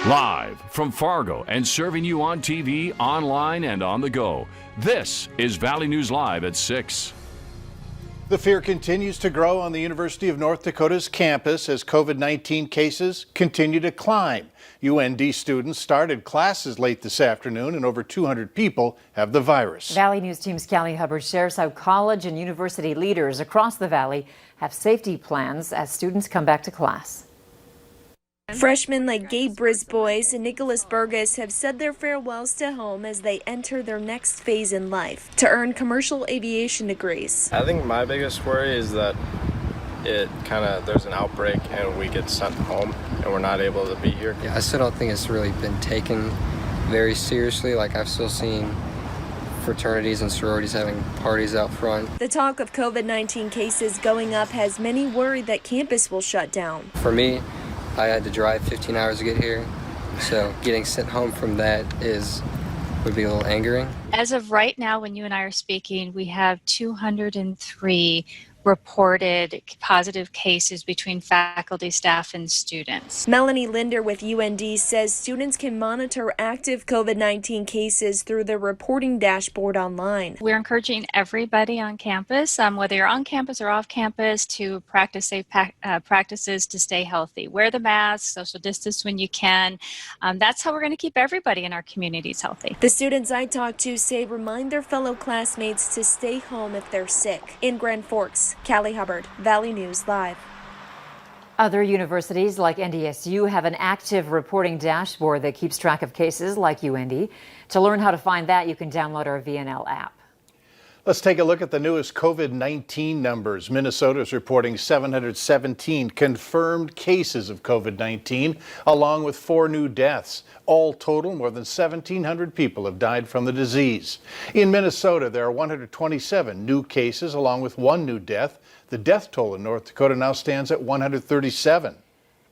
Live from Fargo and serving you on TV, online, and on the go. This is Valley News Live at 6. The fear continues to grow on the University of North Dakota's campus as COVID-19 cases continue to climb. UND students started classes late this afternoon and over 200 people have the virus. Valley News Team's Callie Hubbard shares how college and university leaders across the valley have safety plans as students come back to class. Freshmen like Gabe Brisbois and Nicholas Burgess have said their farewells to home as they enter their next phase in life to earn commercial aviation degrees. I think my biggest worry is that there's an outbreak and we get sent home and we're not able to be here. Yeah, I still don't think it's really been taken very seriously. Like, I've still seen fraternities and sororities having parties out front. The talk of COVID-19 cases going up has many worried that campus will shut down. For me, I had to drive 15 hours to get here, so getting sent home from that would be a little angering. As of right now, when you and I are speaking, we have 203 reported positive cases between faculty, staff, and students. Melanie Linder with UND says students can monitor active COVID-19 cases through the reporting dashboard online. We're encouraging everybody on campus, whether you're on campus or off campus, to practice safe practices to stay healthy. Wear the mask, social distance when you can. That's how we're going to keep everybody in our communities healthy. The students I talked to say remind their fellow classmates to stay home if they're sick. In Grand Forks, Callie Hubbard, Valley News Live. Other universities like NDSU have an active reporting dashboard that keeps track of cases like UND. To learn how to find that, you can download our VNL app. Let's take a look at the newest COVID-19 numbers. Minnesota is reporting 717 confirmed cases of COVID-19, along with 4 new deaths. All total, more than 1,700 people have died from the disease. In Minnesota, there are 127 new cases, along with 1 new death. The death toll in North Dakota now stands at 137.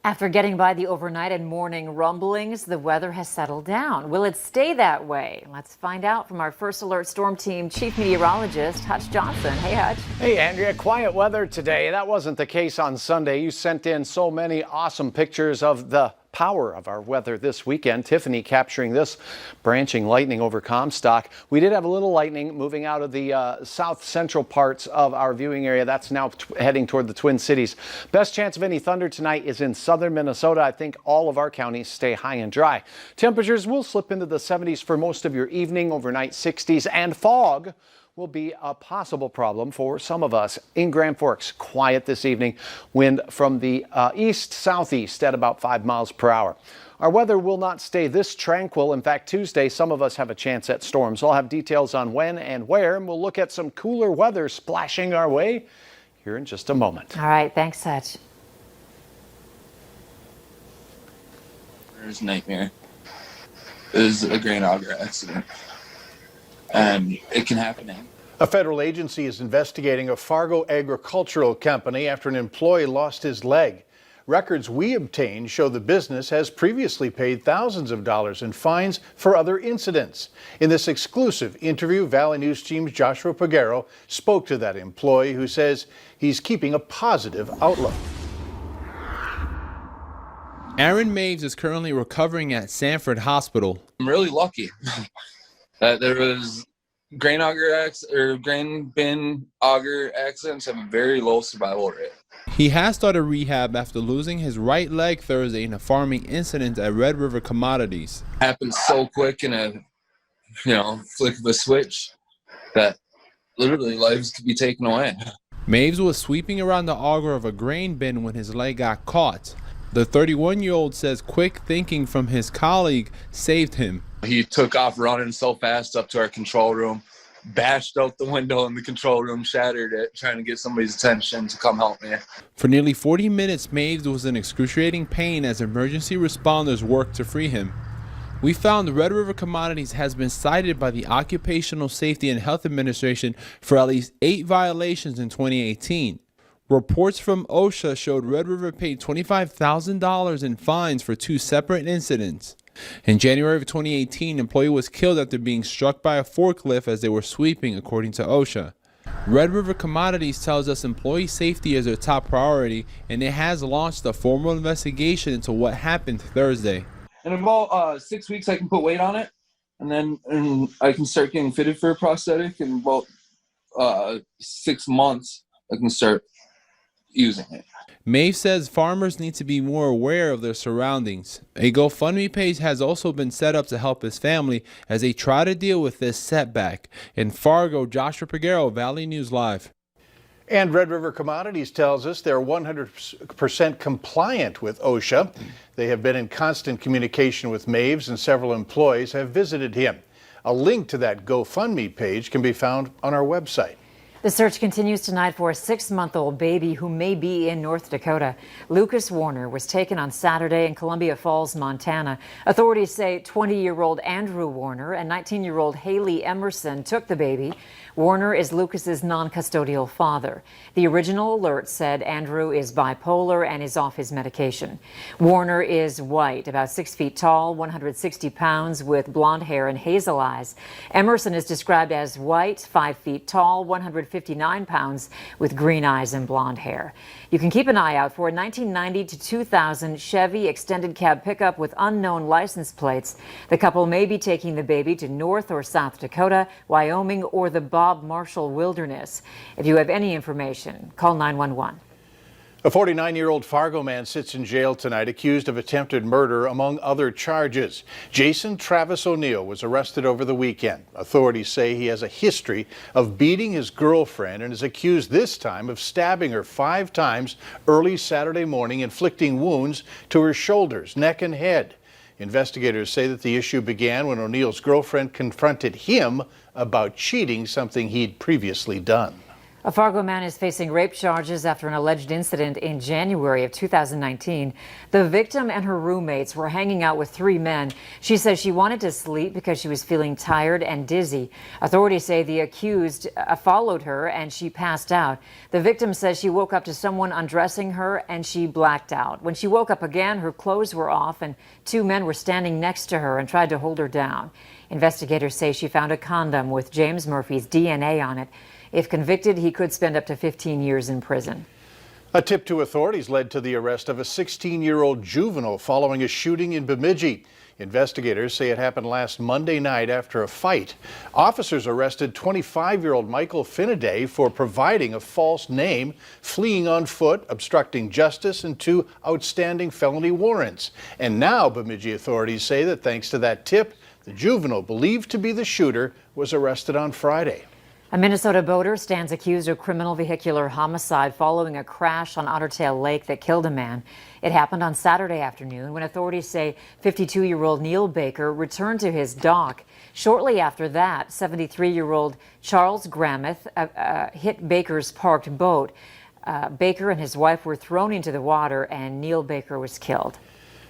After getting by the overnight and morning rumblings, the weather has settled down. Will it stay that way? Let's find out from our First Alert Storm Team Chief Meteorologist, Hutch Johnson. Hey, Hutch. Hey, Andrea. Quiet weather today. That wasn't the case on Sunday. You sent in so many awesome pictures of the power of our weather this weekend. Tiffany capturing this branching lightning over Comstock. We did have a little lightning moving out of the south central parts of our viewing area. That's now heading toward the Twin Cities. Best chance of any thunder tonight is in southern Minnesota. I think all of our counties stay high and dry. Temperatures will slip into the 70s for most of your evening, overnight 60s, and fog will be a possible problem for some of us. In Grand Forks, quiet this evening. Wind from the east-southeast at about 5 miles per hour. Our weather will not stay this tranquil. In fact, Tuesday, some of us have a chance at storms. I'll have details on when and where, and we'll look at some cooler weather splashing our way here in just a moment. All right, thanks, Hutch. There's a nightmare. It was a grain auger accident. And it can happen. A federal agency is investigating a Fargo agricultural company after an employee lost his leg. Records we obtained show the business has previously paid thousands of dollars in fines for other incidents. In this exclusive interview, Valley News Team's Joshua Pagaro spoke to that employee who says he's keeping a positive outlook. Aaron Maves is currently recovering at Sanford Hospital. I'm really lucky that there was grain bin auger accidents have a very low survival rate. He has started rehab after losing his right leg Thursday in a farming incident at Red River Commodities. Happened so quick in a flick of a switch that literally lives could be taken away. Maves was sweeping around the auger of a grain bin when his leg got caught. The 31-year-old says quick thinking from his colleague saved him. He took off running so fast up to our control room, bashed out the window in the control room, shattered it, trying to get somebody's attention to come help me. For nearly 40 minutes, Maves was in excruciating pain as emergency responders worked to free him. We found Red River Commodities has been cited by the Occupational Safety and Health Administration for at least 8 violations in 2018. Reports from OSHA showed Red River paid $25,000 in fines for 2 separate incidents. In January of 2018, an employee was killed after being struck by a forklift as they were sweeping, according to OSHA. Red River Commodities tells us employee safety is their top priority, and it has launched a formal investigation into what happened Thursday. In about 6 weeks, I can put weight on it, and then I can start getting fitted for a prosthetic. In about 6 months, I can start using it. Maeve says farmers need to be more aware of their surroundings. A GoFundMe page has also been set up to help his family as they try to deal with this setback. In Fargo, Joshua Peguero, Valley News Live. And Red River Commodities tells us they're 100% compliant with OSHA. They have been in constant communication with Maves, and several employees have visited him. A link to that GoFundMe page can be found on our website. The search continues tonight for a 6-month-old baby who may be in North Dakota. Lucas Warner was taken on Saturday in Columbia Falls, Montana. Authorities say 20-year-old Andrew Warner and 19-year-old Haley Emerson took the baby. Warner is Lucas's non-custodial father. The original alert said Andrew is bipolar and is off his medication. Warner is white, about 6 feet tall, 160 pounds, with blonde hair and hazel eyes. Emerson is described as white, 5 feet tall, 159 pounds, with green eyes and blonde hair. You can keep an eye out for a 1990 to 2000 Chevy extended cab pickup with unknown license plates. The couple may be taking the baby to North or South Dakota, Wyoming, or the Bob Marshall Wilderness. If you have any information, call 911. A 49-year-old Fargo man sits in jail tonight accused of attempted murder, among other charges. Jason Travis O'Neill was arrested over the weekend. Authorities say he has a history of beating his girlfriend and is accused this time of stabbing her 5 times early Saturday morning, inflicting wounds to her shoulders, neck, and head. Investigators say that the issue began when O'Neill's girlfriend confronted him about cheating, something he'd previously done. A Fargo man is facing rape charges after an alleged incident in January of 2019. The victim and her roommates were hanging out with 3 men. She says she wanted to sleep because she was feeling tired and dizzy. Authorities say the accused followed her and she passed out. The victim says she woke up to someone undressing her and she blacked out. When she woke up again, her clothes were off and 2 men were standing next to her and tried to hold her down. Investigators say she found a condom with James Murphy's DNA on it. If convicted, he could spend up to 15 years in prison. A tip to authorities led to the arrest of a 16-year-old juvenile following a shooting in Bemidji. Investigators say it happened last Monday night after a fight. Officers arrested 25-year-old Michael Finaday for providing a false name, fleeing on foot, obstructing justice, and 2 outstanding felony warrants. And now Bemidji authorities say that thanks to that tip, the juvenile believed to be the shooter was arrested on Friday. A Minnesota boater stands accused of criminal vehicular homicide following a crash on Ottertail Lake that killed a man. It happened on Saturday afternoon when authorities say 52-year-old Neil Baker returned to his dock. Shortly after that, 73-year-old Charles Gramuth hit Baker's parked boat. Baker and his wife were thrown into the water and Neil Baker was killed.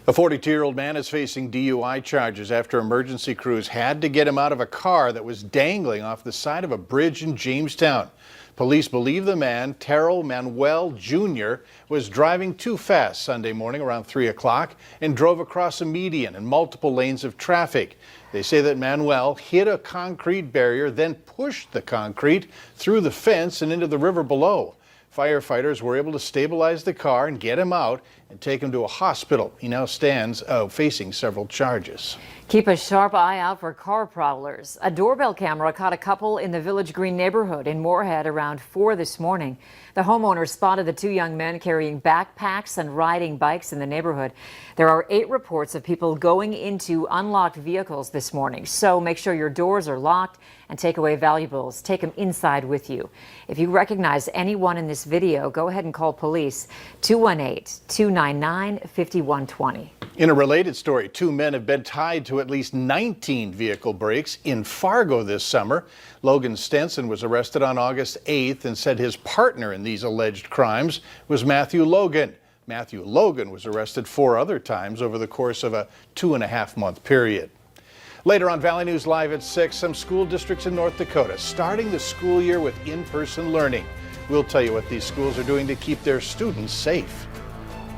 A 42-year-old man is facing DUI charges after emergency crews had to get him out of a car that was dangling off the side of a bridge in Jamestown. Police believe the man, Terrell Manuel Jr., was driving too fast Sunday morning around 3 o'clock and drove across a median and multiple lanes of traffic. They say that Manuel hit a concrete barrier, then pushed the concrete through the fence and into the river below. Firefighters were able to stabilize the car and get him out and take him to a hospital. He now stands facing several charges. Keep a sharp eye out for car prowlers. A doorbell camera caught a couple in the Village Green neighborhood in Moorhead around 4 this morning. The homeowner spotted the 2 young men carrying backpacks and riding bikes in the neighborhood. There are 8 reports of people going into unlocked vehicles this morning, so make sure your doors are locked and take away valuables. Take them inside with you. If you recognize anyone in this video, go ahead and call police 218-299-5120. In a related story, 2 men have been tied to at least 19 vehicle breaks in Fargo this summer. Logan Stenson was arrested on August 8th and said his partner in these alleged crimes was Matthew Logan. Matthew Logan was arrested 4 other times over the course of a 2.5-month period. Later on Valley News Live at 6, some school districts in North Dakota starting the school year with in-person learning. We'll tell you what these schools are doing to keep their students safe.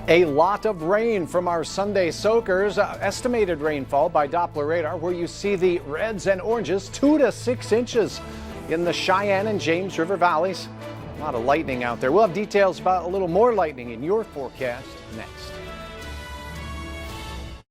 A lot of rain from our Sunday soakers. Estimated rainfall by Doppler radar, where you see the reds and oranges, 2 to 6 inches in the Cheyenne and James River valleys. A lot of lightning out there. We'll have details about a little more lightning in your forecast next.